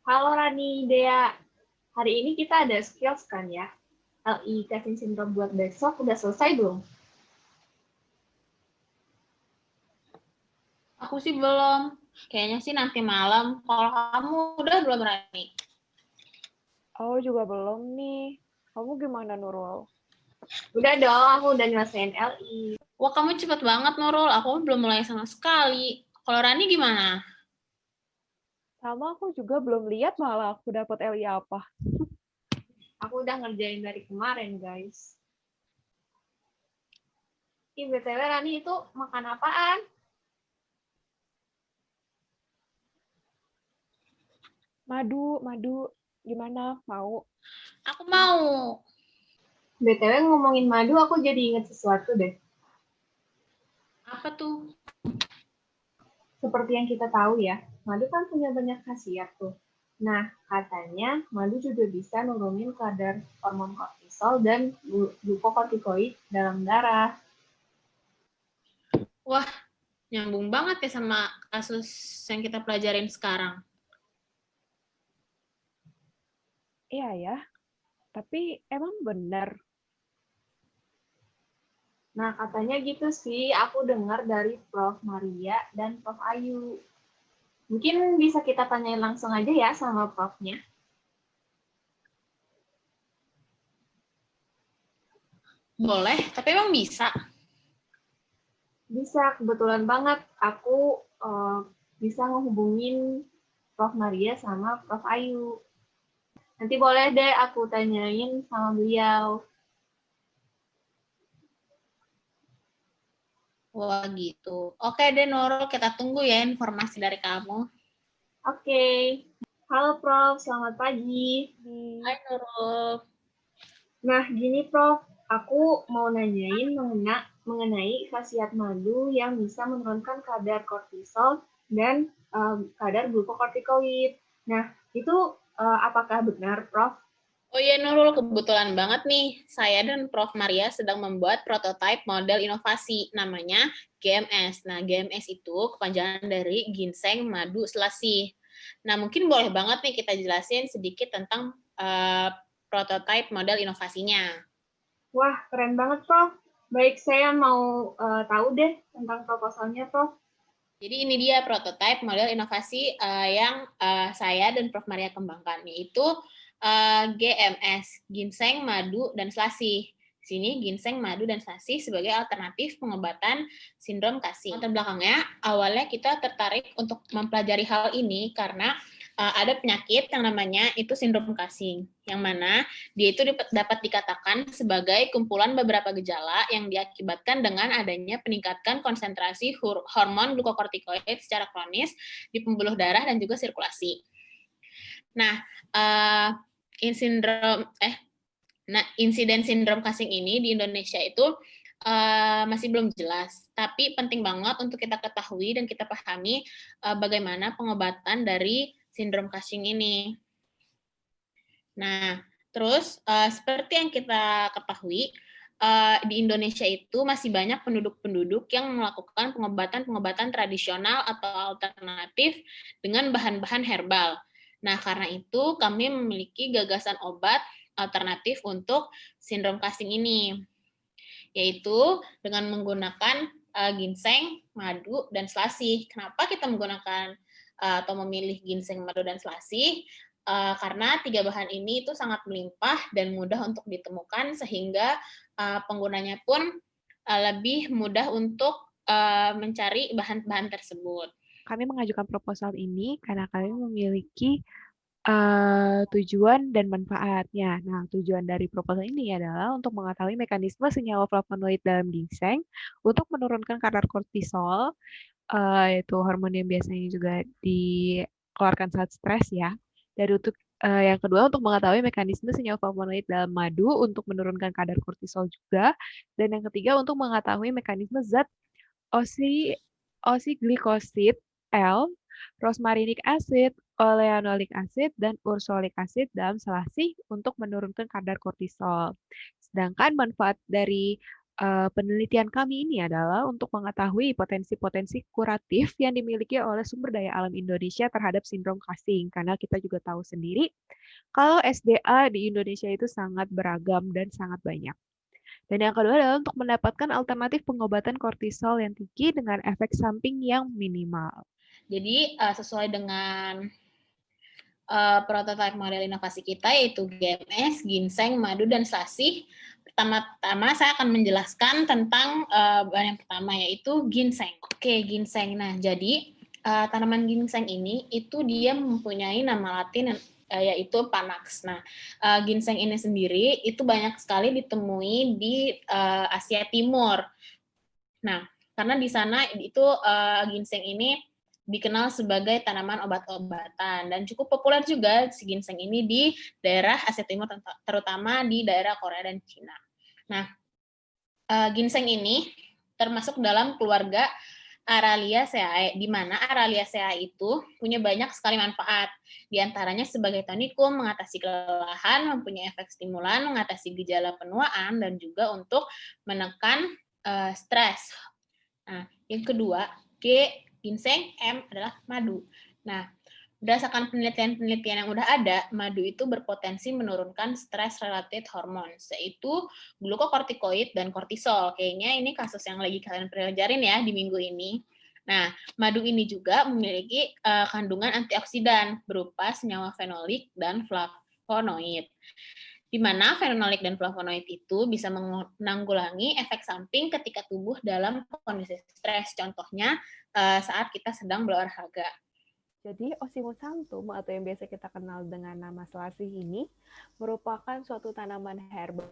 Halo Rani, Dea. Hari ini kita ada skills kan ya? LI Cushing Syndrome buat besok udah selesai belum? Aku sih belum. Kayaknya sih nanti malam. Kalau kamu udah belum, Rani? Aku juga belum nih. Kamu gimana, Nurul? Udah dong, aku udah nyelesain LI. Wah, kamu cepet banget, Nurul. Aku belum mulai sama sekali. Kalau Rani gimana? Sama aku juga belum lihat malah aku dapat LI apa. Aku udah ngerjain dari kemarin, guys. BTW Rani itu makan apaan? Madu. Gimana? Mau? Aku mau. BTW ngomongin madu, aku jadi inget sesuatu deh. Apa tuh? Seperti yang kita tahu ya, madu kan punya banyak khasiat tuh. Nah, katanya madu juga bisa nurunin kadar hormon kortisol dan glukokortikoid dalam darah. Wah, nyambung banget ya sama kasus yang kita pelajarin sekarang. Iya ya. Tapi emang benar. Nah, katanya gitu sih, aku dengar dari Prof. Maria dan Prof. Ayu. Mungkin bisa kita tanyain langsung aja ya sama Prof.nya. Boleh, tapi emang bisa. Bisa, kebetulan banget aku bisa ngehubungin Prof. Maria sama Prof. Ayu. Nanti boleh deh aku tanyain sama beliau. Wah, gitu. Oke deh, Nurul. Kita tunggu ya informasi dari kamu. Oke. Halo Prof, selamat pagi. Hai, Nurul. Nah, gini Prof, aku mau nanyain mengenai khasiat madu yang bisa menurunkan kadar kortisol dan kadar glukokortikoid. Nah, itu apakah benar, Prof? Oh iya, Nurul, kebetulan banget nih. Saya dan Prof. Maria sedang membuat prototipe model inovasi, namanya GMS. Nah, GMS itu kepanjangan dari ginseng, madu, selasih. Nah, mungkin boleh banget nih kita jelasin sedikit tentang prototipe model inovasinya. Wah, keren banget, Prof. Baik, saya mau tahu deh tentang proposalnya, Prof. Jadi ini dia prototipe model inovasi yang saya dan Prof. Maria kembangkan, yaitu GMS, ginseng, madu, dan selasih. Di sini ginseng, madu, dan selasih sebagai alternatif pengobatan sindrom Cushing. Latar belakangnya, awalnya kita tertarik untuk mempelajari hal ini karena ada penyakit yang namanya itu sindrom Cushing, yang mana dia itu dapat dikatakan sebagai kumpulan beberapa gejala yang diakibatkan dengan adanya peningkatan konsentrasi hormon glukokortikoid secara kronis di pembuluh darah dan juga sirkulasi. Nah, insiden sindrom Cushing ini di Indonesia itu masih belum jelas, tapi penting banget untuk kita ketahui dan kita pahami bagaimana pengobatan dari sindrom Cushing ini. Nah, terus seperti yang kita ketahui, di Indonesia itu masih banyak penduduk-penduduk yang melakukan pengobatan-pengobatan tradisional atau alternatif dengan bahan-bahan herbal. Nah, karena itu kami memiliki gagasan obat alternatif untuk sindrom Cushing ini, yaitu dengan menggunakan ginseng, madu, dan selasih. Kenapa kita menggunakan atau memilih ginseng, madu, dan selasih? Karena tiga bahan ini itu sangat melimpah dan mudah untuk ditemukan sehingga penggunanya pun lebih mudah untuk mencari bahan-bahan tersebut. Kami mengajukan proposal ini karena kami memiliki tujuan dan manfaatnya. Nah, tujuan dari proposal ini adalah untuk mengetahui mekanisme senyawa flavonoid dalam ginseng untuk menurunkan kadar kortisol, yaitu hormon yang biasanya juga dikeluarkan saat stres ya. Dan untuk yang kedua untuk mengetahui mekanisme senyawa flavonoid dalam madu untuk menurunkan kadar kortisol juga. Dan yang ketiga untuk mengetahui mekanisme zat osiglycosid L, rosmarinic acid, oleanolic acid, dan ursolic acid dalam selasih untuk menurunkan kadar kortisol. Sedangkan manfaat dari Penelitian kami ini adalah untuk mengetahui potensi-potensi kuratif yang dimiliki oleh sumber daya alam Indonesia terhadap sindrom Cushing. Karena kita juga tahu sendiri kalau SDA di Indonesia itu sangat beragam dan sangat banyak. Dan yang kedua adalah untuk mendapatkan alternatif pengobatan kortisol yang tinggi dengan efek samping yang minimal. Jadi sesuai dengan prototipe model inovasi kita yaitu GMS, ginseng, madu, dan selasih. Pertama-tama saya akan menjelaskan tentang bahan yang pertama yaitu ginseng. Oke, ginseng. Nah, jadi tanaman ginseng ini itu dia mempunyai nama latin yaitu Panax. Nah, ginseng ini sendiri itu banyak sekali ditemui di Asia Timur. Nah, karena di sana itu ginseng ini dikenal sebagai tanaman obat-obatan dan cukup populer juga si ginseng ini di daerah Asia Timur, terutama di daerah Korea dan Cina. Nah, ginseng ini termasuk dalam keluarga Araliaceae, di mana Araliaceae itu punya banyak sekali manfaat. Di antaranya sebagai tonikum, mengatasi kelelahan, mempunyai efek stimulan, mengatasi gejala penuaan, dan juga untuk menekan stres. Nah, yang kedua, ginseng, M adalah madu. Nah, berdasarkan penelitian-penelitian yang udah ada, madu itu berpotensi menurunkan stress-related hormones, yaitu glukokortikoid dan kortisol. Kayaknya ini kasus yang lagi kalian pelajarin ya di minggu ini. Nah, madu ini juga memiliki kandungan antioksidan berupa senyawa fenolik dan flavonoid, di mana fenolik dan flavonoid itu bisa menanggulangi efek samping ketika tubuh dalam kondisi stres. Contohnya saat kita sedang berolahraga. Jadi Osimusantum atau yang biasa kita kenal dengan nama selasih ini merupakan suatu tanaman herbal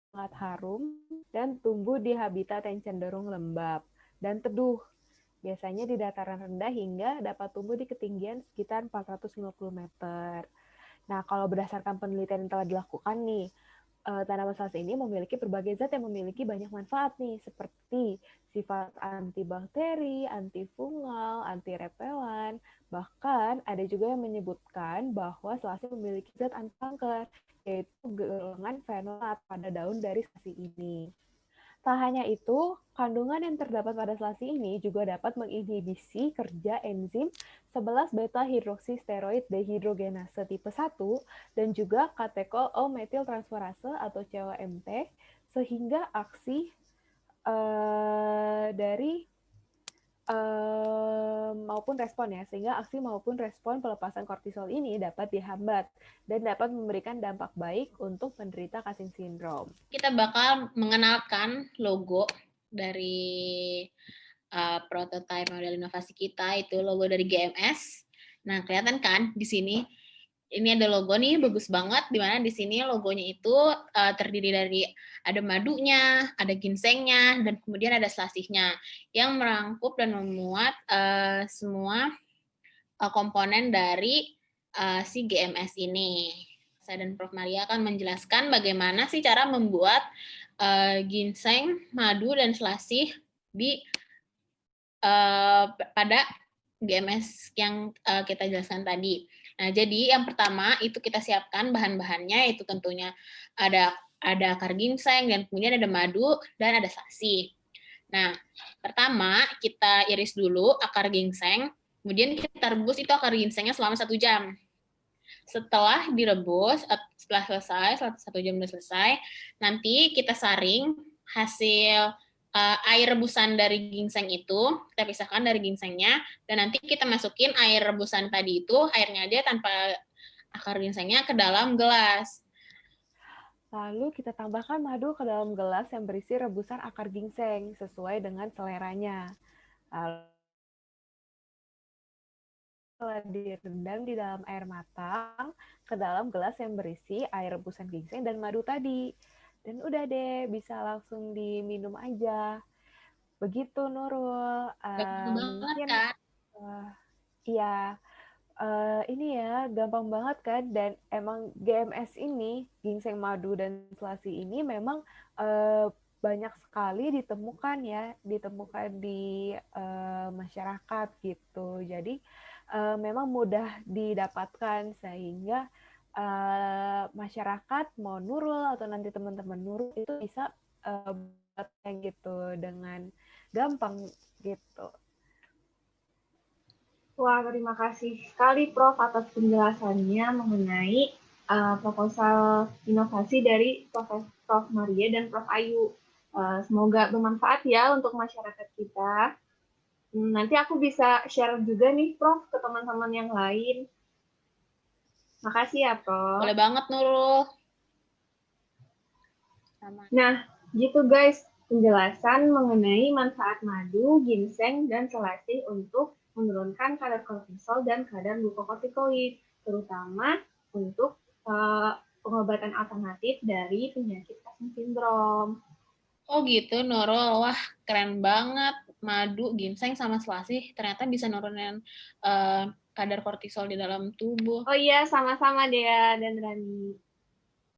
sangat harum dan tumbuh di habitat yang cenderung lembab dan teduh. Biasanya di dataran rendah hingga dapat tumbuh di ketinggian sekitar 450 meter. Nah, kalau berdasarkan penelitian yang telah dilakukan nih, tanaman selasih ini memiliki berbagai zat yang memiliki banyak manfaat nih, seperti sifat antibakteri, antifungal, antirepelan. Bahkan ada juga yang menyebutkan bahwa selasih memiliki zat anti kanker, yaitu golongan fenolat pada daun dari selasih ini. Tak hanya itu, kandungan yang terdapat pada selasih ini juga dapat menginhibisi kerja enzim 11 beta hidroksisteroid dehidrogenase tipe 1 dan juga katekol O-metiltransferase atau COMT sehingga aksi dari maupun respon ya, sehingga aksi maupun respon pelepasan kortisol ini dapat dihambat dan dapat memberikan dampak baik untuk penderita Cushing syndrome. Kita bakal mengenalkan logo dari prototipe model inovasi kita, itu logo dari GMS. Nah, kelihatan kan di sini? Ini ada logo nih, bagus banget, di mana di sini logonya itu terdiri dari ada madunya, ada ginsengnya, dan kemudian ada selasihnya yang merangkup dan memuat semua komponen dari si GMS ini. Saya dan Prof. Maria akan menjelaskan bagaimana sih cara membuat ginseng, madu, dan selasih di pada GMS yang kita jelaskan tadi. Nah, jadi yang pertama itu kita siapkan bahan-bahannya, yaitu tentunya ada akar ginseng, dan kemudian ada madu, dan ada selasih. Nah, pertama kita iris dulu akar ginseng, kemudian kita rebus itu akar ginsengnya selama 1 jam. Setelah direbus, setelah selesai, 1 jam sudah selesai, nanti kita saring hasil air rebusan dari ginseng itu, kita pisahkan dari ginsengnya, dan nanti kita masukin air rebusan tadi itu, airnya aja tanpa akar ginsengnya, ke dalam gelas. Lalu kita tambahkan madu ke dalam gelas yang berisi rebusan akar ginseng sesuai dengan seleranya. Lalu setelah direndam di dalam air matang ke dalam gelas yang berisi air rebusan ginseng dan madu tadi. Dan udah deh, bisa langsung diminum aja. Begitu, Nurul. Gampang banget Mungkin, kan? iya. Ini ya, gampang banget kan, dan emang GMS ini, ginseng madu dan selasih ini memang banyak sekali ditemukan ya, ditemukan di masyarakat gitu. Jadi memang mudah didapatkan sehingga masyarakat mau Nurul atau nanti teman-teman Nurul itu bisa gitu dengan gampang gitu. Wah, terima kasih sekali Prof atas penjelasannya mengenai proposal inovasi dari Prof Maria dan Prof Ayu. Semoga bermanfaat ya untuk masyarakat kita. Nanti aku bisa share juga nih Prof ke teman-teman yang lain. Makasih ya Prof. Boleh banget Nurul. Sama. Nah, gitu guys penjelasan mengenai manfaat madu, ginseng, dan selasih untuk menurunkan kadar kortisol dan kadar glukokortikoid, terutama untuk pengobatan alternatif dari penyakit Cushing syndrome. Oh gitu, Nurul. Wah, keren banget. Madu, ginseng, sama selasih ternyata bisa nurunin kadar kortisol di dalam tubuh. Oh iya, sama-sama Dea dan Rani.